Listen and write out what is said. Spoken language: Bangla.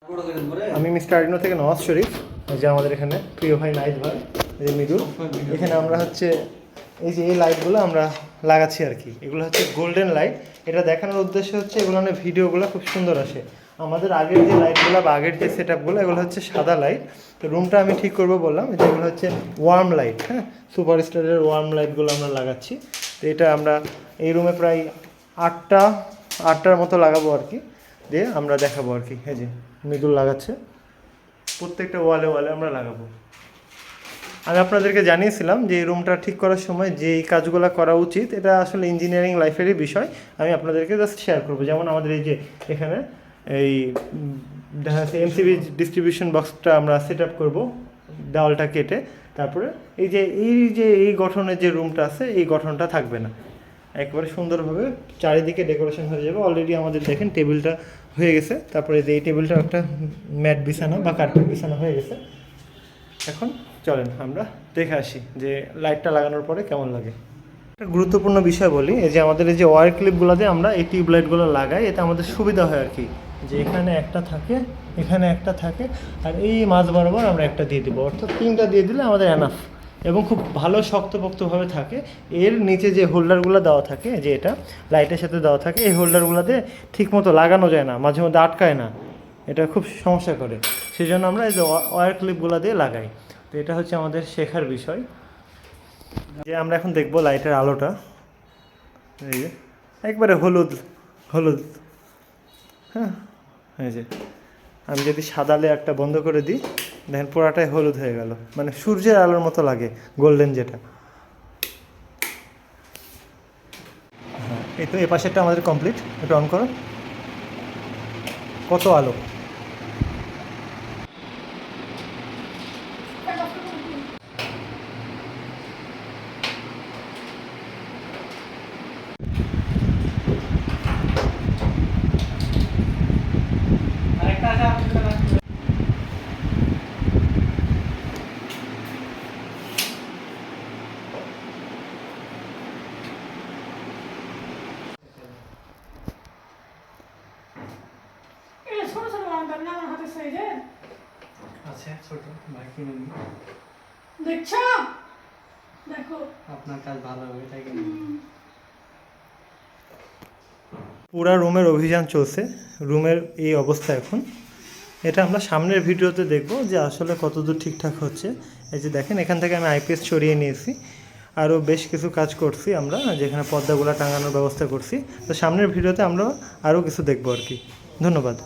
আমি মিস্টার আরিনো থেকে নওয়াজ শরীফ, যে আমাদের এখানে প্রিয় ভাই নাইদ ভাই, এই মৃদুল। এখানে আমরা হচ্ছে এই যে এই লাইটগুলো আমরা লাগাচ্ছি আর কি। এগুলো হচ্ছে গোল্ডেন লাইট। এটা দেখানোর উদ্দেশ্য হচ্ছে এগুলো ভিডিওগুলো খুব সুন্দর আসে। আমাদের আগের যে লাইটগুলো বা আগের যে সেট আপগুলো এগুলো হচ্ছে সাদা লাইট। তো রুমটা আমি ঠিক করবো বললাম, যেগুলো হচ্ছে ওয়ার্ম লাইট। হ্যাঁ, সুপারস্টারের ওয়ার্ম লাইটগুলো আমরা লাগাচ্ছি। তো এটা আমরা এই রুমে প্রায় আটটার মতো লাগাবো আর কি, দিয়ে আমরা দেখাবো আর কি। এই যে মৃদুল লাগাচ্ছে, প্রত্যেকটা ওয়ালে ওয়ালে আমরা লাগাবো। আমি আপনাদেরকে জানিয়েছিলাম যে এই রুমটা ঠিক করার সময় যে এই কাজগুলো করা উচিত, এটা আসলে ইঞ্জিনিয়ারিং লাইফেরই বিষয়। আমি আপনাদেরকে জাস্ট শেয়ার করবো। যেমন আমাদের এই যে এখানে এই দেখা যাচ্ছে এমসিবি ডিস্ট্রিবিউশন বক্সটা আমরা সেট আপ করবো দেওয়ালটা কেটে। তারপরে এই গঠনের যে রুমটা আছে এই গঠনটা থাকবে না, একবারে সুন্দরভাবে চারিদিকে ডেকোরেশন হয়ে যাবে। অলরেডি আমাদের দেখেন টেবিলটা হয়ে গেছে। তারপরে যে এই টেবিলটা একটা ম্যাট বিছানা বা কার্পেট বিছানা হয়ে গেছে। এখন চলেন আমরা দেখে আসি যে লাইটটা লাগানোর পরে কেমন লাগে। একটা গুরুত্বপূর্ণ বিষয় বলি, এই যে আমাদের এই যে ওয়্যার ক্লিপগুলোতে আমরা এই টিউব লাইটগুলো লাগাই, এতে আমাদের সুবিধা হয় আর কি, যে এখানে একটা থাকে, এখানে একটা থাকে, আর এই মাঝ বরাবর আমরা একটা দিয়ে দেবো। অর্থাৎ 3টা দিয়ে দিলে আমাদের এনাফ, এবং খুব ভালো শক্তপোক্তভাবে থাকে। এর নিচে যে হোল্ডারগুলো দেওয়া থাকে, যে এটা লাইটের সাথে দেওয়া থাকে, এই হোল্ডারগুলোতে ঠিকমতো লাগানো যায় না, মাঝে মধ্যে আটকায় না, এটা খুব সমস্যা করে। সেই জন্য আমরা এই যে ওয়্যার ক্লিপগুলো দিয়ে লাগাই। তো এটা হচ্ছে আমাদের শেখার বিষয়। যে আমরা এখন দেখব লাইটের আলোটা, এই যে একবারে হলুদ হলুদ। হ্যাঁ, এই যে আমি যদি সাদা লেয়ারটা বন্ধ করে দিই, দেখেন পুরাটাই হলুদ হয়ে গেল, মানে সূর্যের আলোর মতো লাগে, গোল্ডেন যেটা। হ্যাঁ, এই তো এ পাশেরটা আমাদের কমপ্লিট। একটু অন করো, কত আলো। আচ্ছা, ছোট ভাই কিনে নিই। দেখছো, দেখো আপনার কাজ ভালো হবে তাই কিনে নিই। পুরা রুমের অভিযান চলছে, রুমের এই অবস্থা এখন। এটা আমরা সামনের ভিডিওতে দেখব যে আসলে কতদূর ঠিকঠাক হচ্ছে। এই যে দেখেন, এখান থেকে আমি আইপিএস সরিয়ে নিয়েছি, আরও বেশ কিছু কাজ করছি আমরা, যেখানে পর্দাগুলো টাঙানোর ব্যবস্থা করছি। তো সামনের ভিডিওতে আমরা আরও কিছু দেখব আর কি। ধন্যবাদ।